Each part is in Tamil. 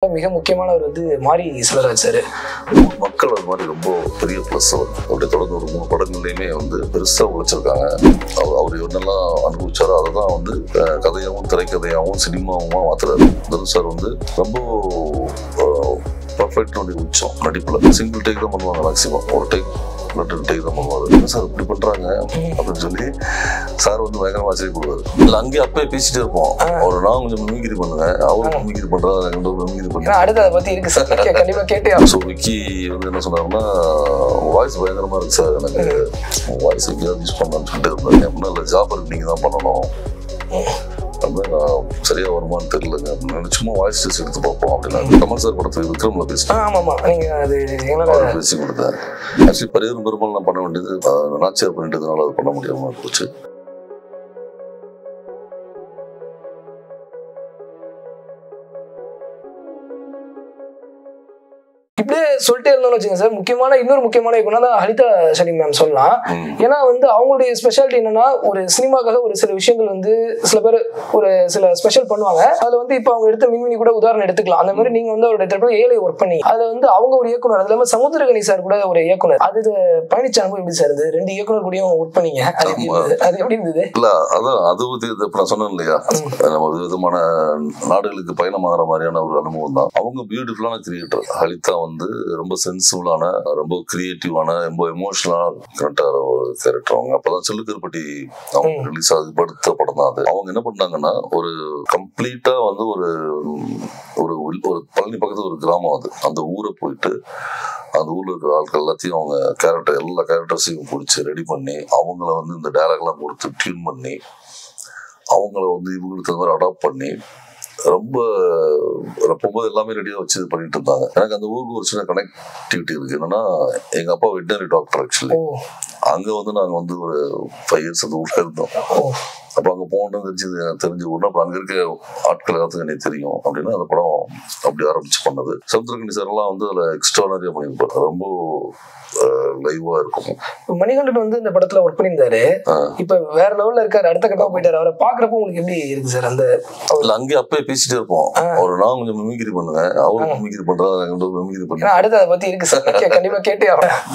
மிக முக்கியமானவர் மாரி செல்வராஜ் சார். மக்கள் அது மாதிரி ரொம்ப பெரிய ப்ளஸ். அவருடைய தொடர்ந்து ஒரு 3 படங்கள்லையுமே பெருசா உழைச்சிருக்காங்க. அவர் என்னெல்லாம் அனுபவிச்சாரோ அதை தான் கதையாகவும் திரைக்கதையாகவும் சினிமாவுமா மாத்துறாரு. தனுஷ் சார் ரொம்ப பர்ஃபெக்ட் உச்சம் நடிப்புல. சிங்கிள் டேக் தான் பண்ணுவாங்க, மேக்சிமம் ஒரு டேக் டேக் தான் பண்ணுவாரு. என்ன சார் இப்படி பண்றாங்க அப்படின்னு சொல்லி சார் பயங்கரமா ஆச்சரியப்படுவாரு. இல்ல அங்கேயே அப்பயே பேசிட்டே இருப்போம். அவர் நான் கொஞ்சம் மிமிகிரி பண்ணுங்க, அவரும் மிமிகிரி பண்றாரு, மிமிகிரி பண்ணுங்க. அடுத்து அதை பத்தி இருக்கு சார், கண்டிப்பா கேட்டே. ஸோ விக்கி என்ன சொன்னாருன்னா, வாய்ஸ் பயங்கரமா இருக்கு சார், எனக்கு வாய்ஸ் எங்கேயாவது யூஸ் பண்ணலான்னு சொல்லிட்டு இருந்தாங்க. அப்படின்னா இல்லை, ஜாபருக்கு நீங்க தான் பண்ணணும், சரியா வருமானு தெரியலங்க அப்படின்னு சும்மா வாய்ஸ் டெஸ்ட் எடுத்து பார்ப்போம் அப்படின்னா கமல் சார் படத்துக்கு விக்ரம்ல பேசி கொடுத்தேன். ஆக்சுவலி பரிகாரம் பெருமாள் நான் பண்ண வேண்டியது நாச்சியார் பண்ணிட்டதுனால அது பண்ண முடியாம போச்சு. இப்படியே சொல்லிட்டே இருந்தோம்னு வச்சுங்க சார். இன்னொரு முக்கியமான இயக்குனர் தான் ஹலிதா சலீம் மேம் சொல்லலாம். ஏன்னா அவங்களுடைய ஸ்பெஷாலிட்டி என்னன்னா, ஒரு சினிமாக்காக ஒரு சில விஷயங்கள் சில பேர் ஒரு சில ஸ்பெஷல் பண்ணுவாங்க. அதுல இப்ப அவங்க எடுத்த மின்மினி கூட உதாரணம் எடுத்துக்கலாம். அந்த மாதிரி நீங்க அவருடைய திரைப்படம் ஏழை ஒர்க் பண்ணி அதுல அவங்க ஒரு இயக்குனர், அது இல்லாம சமுத்திரகனி சார் கூட ஒரு இயக்குனர். அது பயணிச்ச அனுபவம் எப்படி சார்? 2 இயக்குனர் கூடயும் ஒர்க் பண்ணீங்க, அது எப்படி இருந்தது? இல்ல அதான் அது நான் சொன்னேன் இல்லையா, நம்ம விதமான நாடுகளுக்கு பயணமாகிற மாதிரியான ஒரு அனுபவம் தான். அவங்க பியூட்டிஃபுல்லான கிரியேட்டர். ஹலிதா ரொம்ப சென்சிபிளான, ரொம்ப கிரியேட்டிவான, ரொம்ப எமோஷனலா கரெக்டான ஒரு கேரக்டர். அவங்க அப்பதான் செல்லுக்கருப்பட்டி அவங்க ரிலீஸ் ஆகுது, படுத்த படம் தான் அது. அவங்க என்ன பண்ணாங்கன்னா, ஒரு கம்ப்ளீட்டா ஒரு ஒரு பழனி பக்கத்துல ஒரு கிராமம், அது அந்த ஊரை போயிட்டு அந்த ஊர்ல இருக்கிற ஆட்கள் எல்லாத்தையும் அவங்க எல்லா கேரக்டர்ஸையும் பிடிச்சி ரெடி பண்ணி அவங்கள இந்த டயலாக் எல்லாம் கொடுத்து டியூன் பண்ணி அவங்கள இவங்களுக்கு அந்த மாதிரி அடாப்ட் பண்ணி ரொம்ப போகும்போது எல்லாமே ரெடியாக வச்சு பண்ணிட்டு இருந்தாங்க. எனக்கு அந்த ஊருக்கு ஒரு சின்ன கனெக்டிவிட்டி இருக்கு. என்னன்னா, எங்க அப்பா வெட்டினரி டாக்டர். ஆக்சுவலி அங்க நாங்க ஒரு 5 இயர்ஸ் அந்த ஊர்ல இருந்தோம். அப்ப அங்க போகணும்னு தெரிஞ்ச ஊர்னா அப்ப அங்க இருக்க ஆட்கள் எல்லாத்துக்கும் எனக்கு தெரியும். அப்படின்னா அந்த படம் அப்படி ஆரம்பிச்சு பண்ணது. சமுத்திரகனி சார் எல்லாம் அதுல எக்ஸ்ட்ரானரியா பண்ணியிருப்பாரு. ரொம்ப லைவா இருக்கும். மணிகண்டன் இந்த படத்துல ஒர்க் பண்ணியிருந்தாரு. இப்ப வேற லெவல்ல இருக்காரு, அடுத்த கட்டம் போயிட்டாரு. அவரை பாக்குறப்ப உங்களுக்கு எப்படி இருக்கு சார்? அங்கேயே அப்பயே பேசிட்டே இருப்போம். அவர் நான் கொஞ்சம் மிமிகிரி பண்ணுங்க, அவரும் மிமிகிரி பண்றாரு, மிமிகிரி பண்ணுங்க. அடுத்து அதை பத்தி இருக்கு சார், கண்டிப்பா கேட்டே.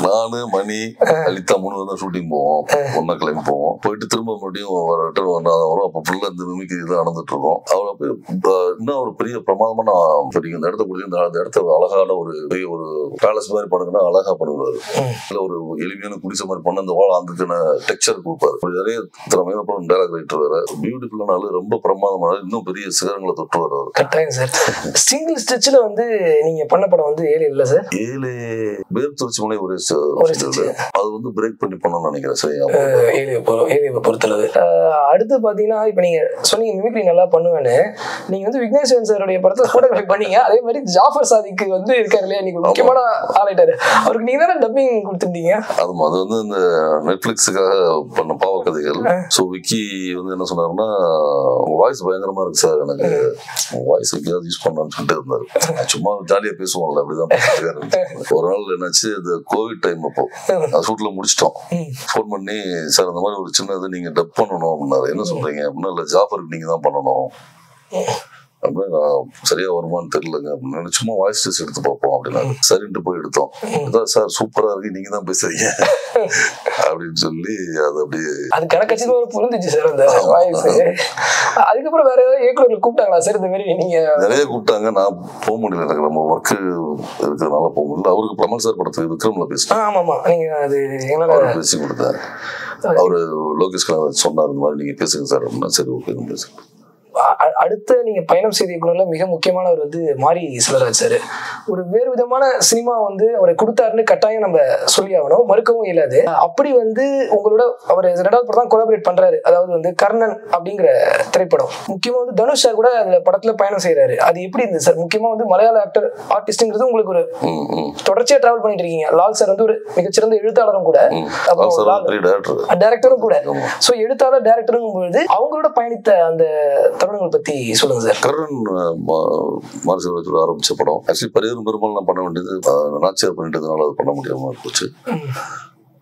நானு மணி லலிதா 3 தான் ஷூட்டிங் போவோம், ஒன்னா கிளம்பி போவோம். போயிட்டு திரும்ப மறுபடியும் ரிட்டர்ன் வரும். அப்ப ஃபுல்லா இந்த மிமிகிரி தான் நடந்துட்டு இருக்கோம். அவர் அப்ப இன்னும் ஒரு பெரிய பிரமாதமான இந்த இடத்த கொடுத்து அந்த இடத்த அழகான ஒரு பெரிய ஒரு பேலஸ் மாதிரி பண்ணுங்கன்னா அழகா பண்ணுவாரு. ஒரு எளிமையான குடிசை மாதிரி பண்ண அந்த அதுக்கான டெக்ஸ்சர் கொடுப்பாரு. நிறைய திறமையான படம், டைலாக் ரைட்டர் வேற, பியூட்டிஃபுல்லான ஆளு, ரொம்ப பிரமாதமான, இன்னும் பெரிய சிகரங்களை தொட்டு வர்றாரு. கட்டாயம் சார். சிங்கிள் ஸ்ட்ரெச்ல நீங்க பண்ண படம் ஏழு இல்ல சார்? ஏழு பேர் துறைச்சி முனை ஒரு அது பிரேக் பண்ணி பண்ணணும்னு நினைக்கிறேன். சரியா ஏழு பொறுத்தளவு. அடுத்து பாத்தீங்கன்னா, இப்ப நீங்க சொன்னீங்க மிமிக்ரி நல்லா பண்ணுவேன்னு. நீங்க விக்னேஸ்வரன் சாருடைய படத்தை போட்டோகிராஃபி பண்ணீங்க. அதே மாதிரி ஜாஃபர் சாதிக்கு இருக்காரு இல்லையா, நீங்க முக்கியமான ஆளாயிட்டாரு. அவருக்கு நீங்க தானே டப்பிங் கொடுத்துருந்தீங்க. ஆமா, அது இந்த நெட்ஃபிளிக்ஸுக்காக பண்ண பாவக்கதைகள். ஸோ விக்கி என்ன சொன்னாருன்னா, வாய்ஸ் பயங்கரமா இருக்கு சார், எனக்கு வாய்ஸ் எங்கேயாவது யூஸ் பண்ணலான்னு சொல்லிட்டு இருந்தாரு. சும்மா ஜாலியா பேசுவாங்கல்ல, அப்படிதான். ஒரு நாள் என்னாச்சு, இந்த கோவிட் டைம் அப்போ ஷூட்ல முடிச்சிட்டோம். ஃபோன் பண்ணி, சார் இந்த மாதிரி ஒரு சின்னது நீங்க டப் பண்ணணும் அப்படின்னாரு. என்ன சொல்றீங்க அப்படின்னா, இல்ல ஜாஃபருக்கு நீங்க தான் பண்ணணும் அப்படின்னா, சரியா வருமானு தெரியலங்க அப்படின்னு சும்மா வாய்ஸ் டெஸ்ட் எடுத்து பார்ப்போம் அப்படின்னா சரின்ட்டு போய் எடுத்தோம். அதான் சார் சூப்பரா இருக்கு, நீங்க தான் பேசுறீங்க அப்படின்னு சொல்லி அது அப்படியே அது கணக்கட்சியில புரிஞ்சிச்சு சார் அந்த வாய்ஸ். அதுக்கப்புறம் வேற ஏதாவது இயக்குநர்கள் கூப்பிட்டாங்களா சார்? இந்த மாதிரி நீங்க நிறைய கூப்பிட்டாங்க, நான் போக முடியல, எனக்கு நம்ம ஒர்க்கு இருக்கிறதுனால போக முடியல. அவருக்கு கமல் சார் படத்துக்கு விக்ரம்ல பேசுறேன். ஆமாமா, நீங்க அது பேசி கொடுத்தாரு. அவரு லோகேஷ் சொன்னார், இந்த மாதிரி நீங்க பேசுங்க சார் அப்படின்னா சரி ஓகே பேசுங்க. அடுத்த நீங்க பயணம் செய்த இயக்குனர்ல மிக முக்கியமானவர் மாரி செல்வராஜ் சார். ஒரு வேறு விதமான சினிமா அவரை கொடுத்தாருன்னு கட்டாயம் நம்ம சொல்லி ஆகணும், மறுக்கவும் இயலாது. அப்படி உங்களோட அவர் 2வது படம் தான் கொலாபரேட் பண்றாரு. அதாவது கர்ணன் அப்படிங்கிற திரைப்படம். முக்கியமா தனுஷ் சார் கூட அந்த படத்துல பயணம் செய்யறாரு. அது எப்படி இருந்தது சார்? முக்கியமா மலையாள ஆர்டிஸ்ட்ங்கிறது உங்களுக்கு ஒரு தொடர்ச்சியா டிராவல் பண்ணிட்டு இருக்கீங்க. லால் சார் ஒரு மிகச்சிறந்த எழுத்தாளரும் கூட, டைரக்டரும் கூட. சோ எழுத்தாளர் டைரக்டரும் பொழுது அவங்களோட பயணித்த அந்த தருணங்கள் பத்தி சொல்லுங்க சார். கர்ணன் மாரி செல்வராஜ் ஆரம்பிச்ச படம். ஆக்சுவலி பரிகாரம் பெருமாள் நான் பண்ண வேண்டியது நாச்சியார் பண்ணிட்டதுனால அது பண்ண முடியாம போச்சு.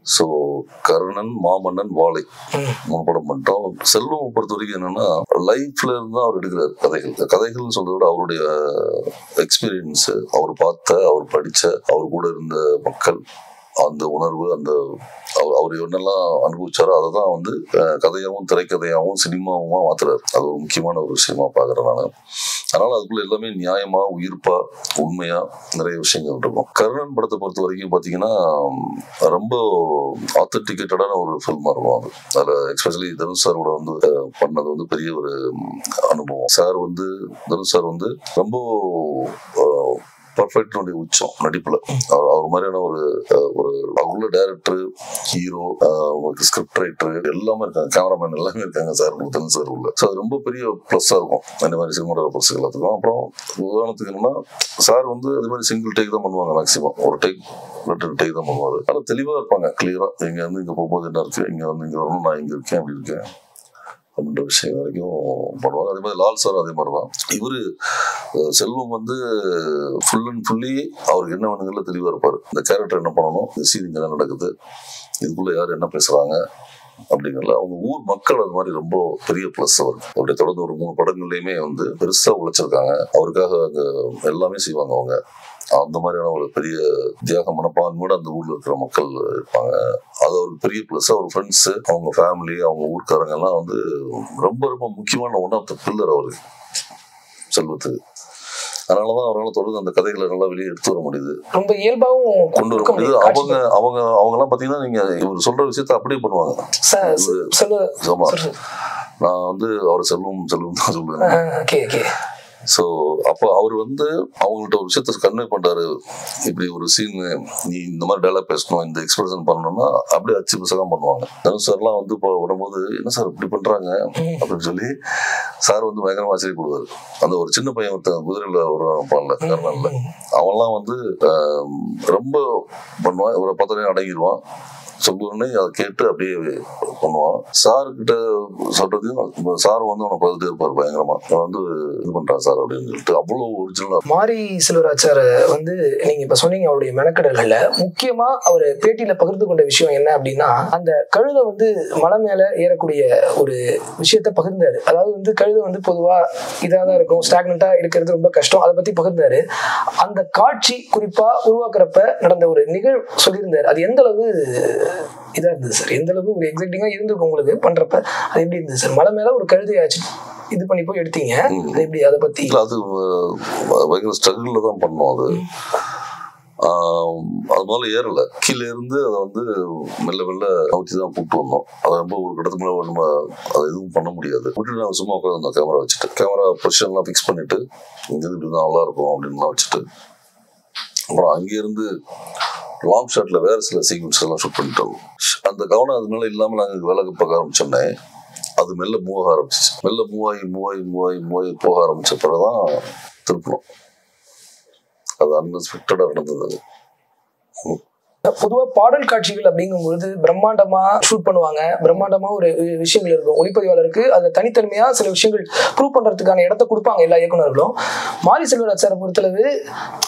ஸோ கர்ணன், மாமன்னன், வாழை 3 படம் பண்ணிட்டோம். செல்வம் பொறுத்த வரைக்கும் என்னன்னா லைஃப்ல இருந்து அவர் எடுக்கிறார் கதைகள்னு சொல்றத விட அவருடைய எக்ஸ்பீரியன்ஸ், அவர் பார்த்த, அவர் படிச்ச, அவர் கூட இருந்த மக்கள், அந்த உணர்வு, அந்த அவர் என்னெல்லாம் அனுபவிச்சாரோ அதை தான் வந்து கதையாகவும் திரைக்கதையாகவும் சினிமாவுமா மாத்துறாரு. அது ஒரு முக்கியமான ஒரு விஷயமா பாக்குறேன் நான். அதனால அதுக்குள்ள எல்லாமே நியாயமா, உயிர்ப்பா, உண்மையா நிறைய விஷயங்கள் இருக்கும். கர்ணன் படத்தை பொறுத்த வரைக்கும் பாத்தீங்கன்னா ரொம்ப ஆத்தன்டிகேட்டடான ஒரு ஃபில்மா இருக்கும். அதுல எஸ்பெஷலி தனுஷ் சார் கூட வந்து பண்ணது வந்து பெரிய ஒரு அனுபவம். தனுஷ் சார் வந்து ரொம்ப பர்ஃபெக்ட்னுடைய உச்சம் நடிப்புல. அவர் மாதிரியான ஒரு அவருள்ள டைரக்டர், ஹீரோ, ஸ்கிரிப்ட் ரைட்டர் எல்லாமே இருக்காங்க, கேமராமேன் எல்லாமே இருக்காங்க சார் உள்ள. ஸோ அது ரொம்ப பெரிய ப்ளஸ்ஸா இருக்கும் அந்த மாதிரி சினிமாட்டோகிராஃபர்ஸ் எல்லாத்துக்கும். அப்புறம் உதாரணத்துக்கு என்னன்னா சார் வந்து அது மாதிரி சிங்கிள் டேக் தான் பண்ணுவாங்க, மேக்ஸிமம் ஒரு டேக் 2 டேக் தான் பண்ணுவாரு. ஆனால் தெளிவா இருப்பாங்க, கிளியரா. இங்க வந்து இங்க போகும்போது என்ன இருக்கு, இங்க வந்து இங்க வரணும், நான் இங்க இருக்கேன், அப்படி இருக்கேன் அப்படின்ற விஷயம் வரைக்கும் பண்ணுவாங்க. அதே மாதிரி லால் சார் அதே மாதிரிதான். இவரு செல்வம் வந்து ஃபுல் அண்ட் ஃபுல்லி அவருக்கு என்ன வேணுங்கள்ல தெளிவா இருப்பாரு. இந்த கேரக்டர் என்ன பண்ணணும், இந்த சீன் இங்க என்ன நடக்குது, இதுக்குள்ள யார் என்ன பேசுறாங்க அப்படிங்கறத அவங்க ஊர் மக்கள் அது மாதிரி ரொம்ப பெரிய பிளஸ். அவருக்கு அப்படியே தொடர்ந்து ஒரு 3 படங்கள்லயுமே வந்து பெருசா உழைச்சிருக்காங்க. அவருக்காக அங்க எல்லாமே செய்வாங்க அவங்க. அந்த மாதிரியான ஒரு பெரிய தியாக மனப்பான்மையோட அந்த ஊர்ல இருக்கிற மக்கள் இருப்பாங்க. அது ஒரு பெரிய பிளஸ். அவர் ஃப்ரெண்ட்ஸ், அவங்க ஃபேமிலி, அவங்க ஊர்க்காரங்க எல்லாம் வந்து ரொம்ப ரொம்ப முக்கியமான ஒன் ஆஃப் த பில்லர் அவருக்கு, செல்வத்துக்கு. அதனாலதான் அவரால் தொடர்ந்து அந்த கதைகளை நல்லா வெளியே எடுத்து வர முடியுது, ரொம்ப இயல்பாகவும் கொண்டு வர முடியுது. அவங்க எல்லாம் பாத்தீங்கன்னா நீங்க இவர் சொல்ற விஷயத்த அப்படியே பண்ணுவாங்க. நான் வந்து அவர் செல்வம் தான் சொல்லுவேன். ஸோ அப்போ அவர் வந்து அவங்கள்ட்ட ஒரு விஷயத்த கன்வே பண்றாரு. இப்படி ஒரு சீன் நீ இந்த மாதிரி டைலாக் பேசணும், இந்த எக்ஸ்பிரஷன் பண்ணணும்னா அப்படியே அச்சு புசகம் பண்ணுவாங்க. தனுஷ் சார்லாம் வந்து இப்போ விடும்போது என்ன சார் இப்படி பண்றாங்க அப்படின்னு சொல்லி சார் வந்து பயங்கரமா ஆச்சரியப்படுவார். அந்த ஒரு சின்ன பையன் ஒருத்தன் குதிரையில வருவான்ல, கர்ணன்ல, அவன்லாம் வந்து ரொம்ப பண்ணுவான். ஒரு 10 அடங்கிடுவான். சொல்லுன்னு அதை கேட்டு அப்படியே பண்ணுவான். சாருக்கிட்ட சொல்றதையும் சார் வந்து அவனை பார்த்துட்டே இருப்பார் பயங்கரமா. வந்து இது பண்றான் சார் அப்படின்னு சொல்லிட்டு அவ்வளவு ஒரிஜினலா. மாரி செல்வராஜ் சார் வந்து நீங்க இப்ப சொன்னீங்க அவருடைய மெனக்கடல்கள்ல முக்கியமா அவர் பேட்டியில பகிர்ந்து கொண்ட விஷயம் என்ன அப்படின்னா, அந்த கழுதை வந்து மலை மேல ஏறக்கூடிய ஒரு விஷயத்த பகிர்ந்தாரு. அதாவது வந்து கழுதை வந்து பொதுவா இதாதான் இருக்கும், ஸ்டாக்னண்டா இருக்கிறது ரொம்ப கஷ்டம். அதை பத்தி பகிர்ந்தாரு. அந்த காட்சி குறிப்பா உருவாக்குறப்ப நடந்த ஒரு நிகழ்வு சொல்லியிருந்தாரு. அது எந்த அளவு இதா இருந்தது சார், எந்த அளவுக்கு ஒரு எக்ஸைட்டிங்கா இருந்திருக்கும் உங்களுக்கு பண்றப்ப, அது எப்படி இருந்தது சார்? மலை மேல ஒரு கழுதையாச்சு இது பண்ணி போய் எடுத்தீங்க, அது எப்படி? அதை பத்தி. அது பயங்கர ஸ்ட்ரகிள்ல தான் பண்ணோம். அது மேல ஏறல, கீழே இருந்து அதை வந்து மெல்ல மெல்ல நோக்கி தான் கூப்பிட்டு வந்தோம். அது ரொம்ப ஒரு கடத்துக்கு மேல நம்ம அதை எதுவும் பண்ண முடியாது. விட்டுட்டு நான் சும்மா உட்காந்து கேமரா வச்சுட்டு, கேமரா பொசிஷன்லாம் ஃபிக்ஸ் பண்ணிட்டு, இங்க இருந்து நல்லா இருக்கும் அப்படின்லாம் வச்சுட்டு, அப்புறம் அங்கேருந்து லாங் ஷாட்ல வேற சில சீக்வன்ஸ் எல்லாம் ஷூட் பண்ணிட்டோம். அந்த கவனம் அது மேல இல்லாம நாங்க வேலை பார்க்க ஆரம்பிச்சோன்னே அது மெல்ல மூவ் ஆக ஆரம்பிச்சிச்சு. மெல்ல மூவாயி போக ஆரம்பிச்ச பிறகுதான் திருப்பணும். அது அன்எக்ஸ்பெக்டடா நடந்தது. பொதுவா பாடல் காட்சிகள் அப்படிங்கும்போது பிரம்மாண்டமா ஷூட் பண்ணுவாங்க, பிரம்மாண்டமா ஒரு விஷயங்கள் இருக்கும். ஒளிப்பதிவாளருக்கு அது தனித்தன்மையா சில விஷயங்கள் ப்ரூவ் பண்றதுக்கான இடத்த கொடுப்பாங்க எல்லா இயக்குநர்களும். மாரி செல்வராஜ் சார் பொறுத்தளவு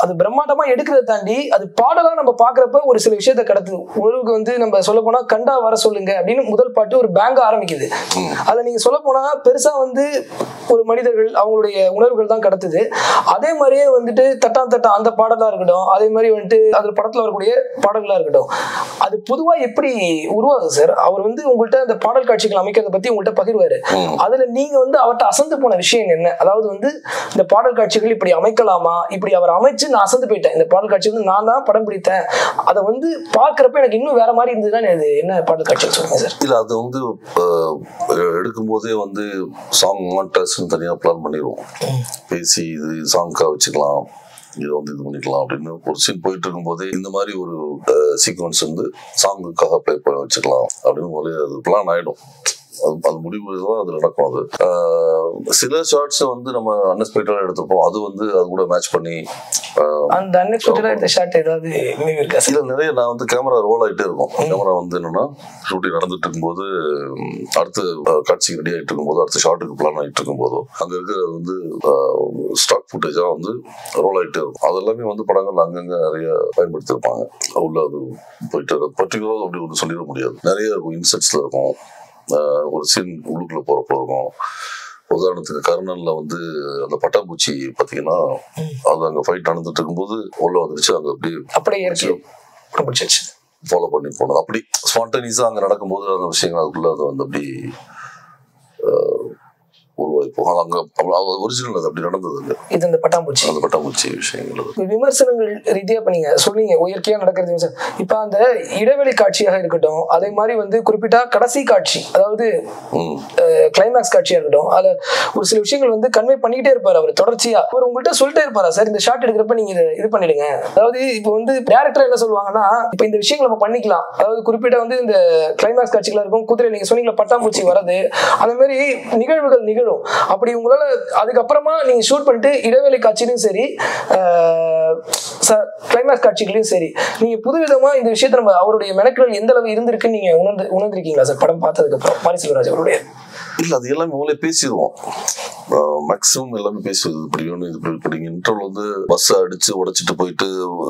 அது பிரம்மாண்டமா எடுக்கிறத தாண்டி அது பாடலா நம்ம பாக்குறப்ப ஒரு சில விஷயத்த கடத்துது. உணர்வுக்கு வந்து நம்ம சொல்ல போனா கண்டா வர சொல்லுங்க அப்படின்னு முதல் பாட்டு ஒரு பேங்க ஆரம்பிக்குது. அதை நீங்க சொல்ல போனா பெருசா வந்து ஒரு மனிதர்கள் அவங்களுடைய உணர்வுகள் தான் கடத்துது. அதே மாதிரியே வந்துட்டு தட்டா அந்த பாடலா இருக்கட்டும், அதே மாதிரி வந்துட்டு அது படத்துல வரக்கூடிய பாடல் இருக்கட்டும், அது பொதுவா எப்படி உருவாகுது சார்? அவர் வந்து உங்கள்கிட்ட அந்த பாடல் காட்சிகள் அமைக்கிறத பத்தி உங்கள்கிட்ட பகிர்வாரு. அதுல நீங்க வந்து அவர்கிட்ட அசந்து போன விஷயம் என்ன? அதாவது வந்து இந்த பாடல் காட்சிகள் இப்படி அமைக்கலாமா, இப்படி அவர் அமைச்சு நான் அசந்து போயிட்டேன், இந்த பாடல் காட்சி வந்து நான் தான் படம் பிடித்தேன், அதை வந்து பாக்குறப்ப எனக்கு இன்னும் வேற மாதிரி இருந்ததுன்னா அது என்ன பாடல் காட்சி சொல்லுங்க சார்? இல்ல அது வந்து எடுக்கும் போதே வந்து சாங் மாண்டேஜ் தனியா பிளான் பண்ணிடுவோம். பேசி இது சாங்காக வச்சுக்கலாம், இதை வந்து இது பண்ணிக்கலாம் அப்படின்னு ஒரு சீன் போயிட்டு இருக்கும் போதே இந்த மாதிரி ஒரு சீக்வன்ஸ் வந்து சாங்குக்காக ப்ளே பண்ண வச்சுக்கலாம் அப்படின்னு ஒரு அது பிளான் ஆயிடும். அது முடிவு தான் அது நடக்கும். அது சில ஷார்ட்ஸ் வந்து நம்ம அன்எக்ஸ்பெக்டடா எடுத்துப்போம், அது வந்து அது கூட மேட்ச் பண்ணி அந்த அன்எக்ஸ்பெக்டடா எடுத்த ஷாட் ஏதாவது நினைவு இருக்கா? இல்ல, நிறைய நான் வந்து கேமரா ரோல் ஆகிட்டே இருக்கும். கேமரா வந்து என்னன்னா ஷூட்டிங் நடந்துட்டு இருக்கும்போது, அடுத்த காட்சிக்கு ரெடி ஆகிட்டு இருக்கும்போது, அடுத்த ஷாட்டுக்கு பிளான் ஆகிட்டு இருக்கும்போதோ அங்க இருக்கிறது வந்து ஸ்டாக் ஃபுட்டேஜா வந்து ரோல் ஆகிட்டே இருக்கும். அது எல்லாமே வந்து படங்கள் அங்கங்க நிறைய பயன்படுத்தியிருப்பாங்க. உள்ள அது போயிட்டு பர்டிகுலராக அப்படி ஒன்று சொல்லிட முடியாது. நிறைய இருக்கும், இன்செட்ஸ்ல இருக்கும், ஒரு சீன் உள்ளுக்குள்ள போறப்போ இருக்கும். உதாரணத்துக்கு கர்னல்ல வந்து அந்த பட்டாம்பூச்சி பாத்தீங்கன்னா, அது அங்க ஃபைட் நடந்துட்டு இருக்கும்போது உள்ள வந்துருச்சு, அங்க அப்படியே ஃபாலோ பண்ணி போனது. அப்படி ஸ்பான்டேனியஸா அங்க நடக்கும்போது அந்த விஷயங்கள் அதுக்குள்ள அது வந்து அப்படி உருவாய்ப்போம். அங்க ஒரிஜினல் அது அப்படி நடந்தது. இது இந்த பட்டாம்பூச்சி, அந்த பட்டாம்பூச்சி விஷயங்கள் விமர்சனங்கள் ரீதியா இப்ப நீங்க சொன்னீங்க இயற்கையா நடக்கிறது. இப்ப அந்த இடைவெளி காட்சியாக இருக்கட்டும், அதே மாதிரி வந்து குறிப்பிட்டா கடைசி காட்சி, அதாவது கிளைமேக்ஸ் காட்சியா இருக்கட்டும், அதுல ஒரு சில விஷயங்கள் வந்து கன்வே பண்ணிக்கிட்டே இருப்பாரு அவர் தொடர்ச்சியா. அவர் உங்கள்கிட்ட சொல்லிட்டே இருப்பாரா, சார் இந்த ஷாட் எடுக்கிறப்ப நீங்க இது பண்ணிடுங்க. அதாவது இப்ப வந்து டைரக்டர் என்ன சொல்லுவாங்கன்னா, இப்ப இந்த விஷயங்கள் நம்ம பண்ணிக்கலாம், அதாவது குறிப்பிட்ட வந்து இந்த கிளைமேக்ஸ் காட்சிகளா இருக்கும், குதிரை நீங்க சொன்னீங்களா பட்டாம்பூச்சி வரது, அந்த மாதிரி நிகழ்வுகள் நிகழும். அப்படி உங்களால அதுக்கப்புறமா நீங்க ஷூட் பண்ணிட்டு இடைவேளை காட்சியிலும் சரி, கிளைமேக்ஸ் காட்சிகளையும் சரி, நீங்க புதுவிதமா இந்த விஷயத்தை நம்ம அவருடைய மெனக்கல் எந்த அளவு இருந்திருக்குன்னு நீங்க உணர்ந்திருக்கீங்களா சார் படம் பார்த்ததுக்கு அப்புறம்? மாரி செல்வராஜ் அவருடைய இல்ல, அது எல்லாமே உங்களே பேசிடுவோம். மேக்ஸிமம் எல்லாமே பேசுவது, இப்படி வேணும் இது இப்படி. இன்டர்வல் வந்து பஸ் அடிச்சு உடைச்சிட்டு போயிட்டு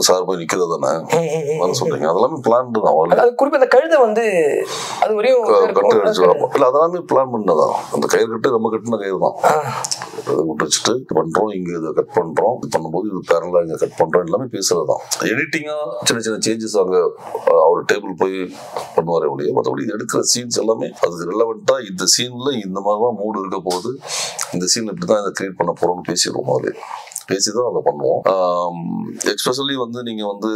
சார் போய் நிக்கிறது தானே சொல்றீங்க, அதெல்லாமே பிளான் தான். குறிப்பிட்ட கழுதை வந்து அது வரையும் கட்டு அடிச்சிடலாம். இல்ல, அதெல்லாமே பிளான் பண்ணதான். அந்த கயிறு கட்டு நம்ம கட்டின கயிறு தான். அதை விட்டு வச்சுட்டு பண்றோம், இங்க இதை கட் பண்றோம், இது பண்ணும்போது இது பேரலா இங்க கட் பண்றோம், எல்லாமே பேசுறதுதான். எடிட்டிங்கா சின்ன சின்ன சேஞ்சஸ் அங்க அவர் டேபிள் போய் பண்ணுவாரே ஒழிய, மற்றபடி எடுக்கிற சீன்ஸ் எல்லாமே அதுக்கு ரிலவெண்டா இந்த சீன்ல இந்த மாதிரிதான் மூடு இருக்க போகுது, இந்த சீன் இப்படிதான் இதை கிரியேட் பண்ண போறோம்னு பேசிடுவோம். அது பேசிதான் அதை பண்ணுவோம். எக்ஸ்பெஷலி வந்து நீங்க வந்து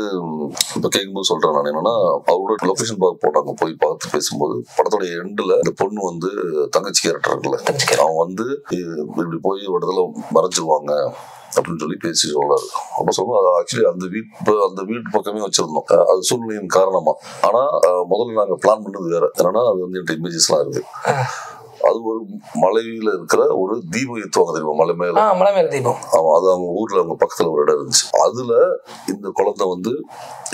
இப்ப கேட்கும்போது சொல்றேன் நான் என்னன்னா, அவரோட லொகேஷன் பார்க்க போட்டாங்க, போய் பார்த்து பேசும்போது படத்தோட எண்டுல இந்த பொண்ணு வந்து தங்கச்சி கேரக்டர் இருக்குல்ல, அவங்க வந்து இப்படி போய் ஒரு இடத்துல மறைஞ்சிருவாங்க அப்படின்னு சொல்லி பேசி சொல்றாரு. அப்ப சொல்லுவோம், அது ஆக்சுவலி அந்த வீட்டு பக்கமே வச்சிருந்தோம், அது சூழ்நிலையின் காரணமா. ஆனா முதல்ல நாங்க பிளான் பண்ணது வேற. என்னன்னா, அது வந்து என்கிட்ட இமேஜஸ் எல்லாம் இருக்கு. அது ஒரு மலையில இருக்கிற ஒரு தீபம் ஏற்றுவாங்க தெரியுமா, மலை மேல தீபம். ஆமா, அது அவங்க ஊர்ல அவங்க பக்கத்துல ஒரு இடம் இருந்துச்சு. அதுல இந்த குழந்தை வந்து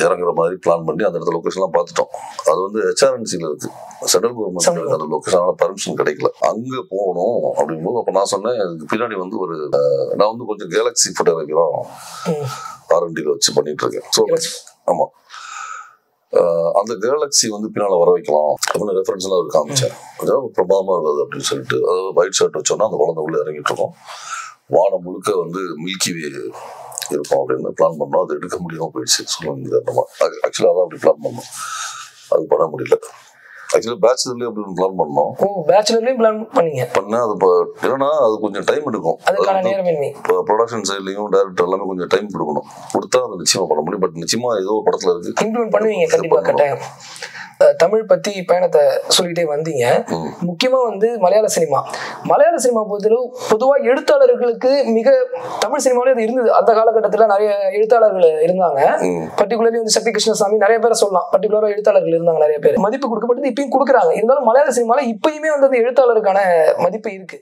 இறங்குற மாதிரி பிளான் பண்ணி அந்த இடத்துல லொகேஷன் எல்லாம் பார்த்துட்டோம். அது வந்து HRNCல இருக்கு, சென்ட்ரல் கவர்மெண்ட் அந்த லொகேஷன் பர்மிஷன் கிடைக்கல. அங்க போகணும் அப்படிங்கும்போது அப்ப நான் சொன்னேன், இதுக்கு பின்னாடி வந்து நான் வந்து கொஞ்சம் கேலக்சி போட்டோகிராஃபிலாம் R&D வச்சு பண்ணிட்டு இருக்கேன். ஸோ ஆமா, அந்த கேலக்சி வந்து பின்னால வர வைக்கலாம் அப்படின்னு ரெஃபரன்ஸ் எல்லாம் அவர் காமிச்சேன். பிரபாதமா இருக்காது அப்படின்னு சொல்லிட்டு, அதாவது ஒயிட் ஷர்ட் வச்சோன்னா அந்த குழந்தை உள்ள இறங்கிட்டு இருக்கோம், வானம் முழுக்க வந்து மில்கி வே இருக்கும் அப்படின்னு பிளான் பண்ணோம். அது எடுக்க முடியாம போயிடுச்சு சொல்லுங்க. ஆக்சுவலா அதான் அப்படி பிளான் பண்ணோம், அது பண்ண முடியல. ஆக்சுவலி பேச்சுலர்லயே அப்படி பிளான் பண்ணோம். பேச்சுலர்லயும் பிளான் பண்ண அது என்னன்னா அது கொஞ்சம் டைம் எடுக்கும். ப்ரொடக்ஷன் சைட்லயும் டைரக்டர் எல்லாமே கொஞ்சம் டைம் கொடுக்கணும், கொடுத்தா அது நிச்சயமா பண்ண முடியும். பட் நிச்சயமா ஏதோ ஒரு படத்துல இருக்கு இம்ப்ளிமெண்ட் பண்ணுவீங்க கண்டிப்பா கட்டாயம். தமிழ் பத்தி பயணத்தை சொல்லிட்டே வந்தீங்க. முக்கியமா வந்து மலையாள சினிமா பொறுத்தளவு பொதுவா எழுத்தாளர்களுக்கு மிக தமிழ் சினிமாவிலே அது இருந்தது. அந்த காலகட்டத்துல நிறைய எழுத்தாளர்கள் இருந்தாங்க. பர்டிகுலர்லி வந்து சக்தி கிருஷ்ணசாமி, நிறைய பேரை சொல்லலாம், பர்டிகுலரா எழுத்தாளர்கள் இருந்தாங்க, நிறைய பேர் மதிப்பு கொடுக்கப்பட்டது, இப்பயும் கொடுக்குறாங்க. இருந்தாலும் மலையாள சினிமால இப்பயுமே வந்து அந்த எழுத்தாளருக்கான மதிப்பு இருக்கு.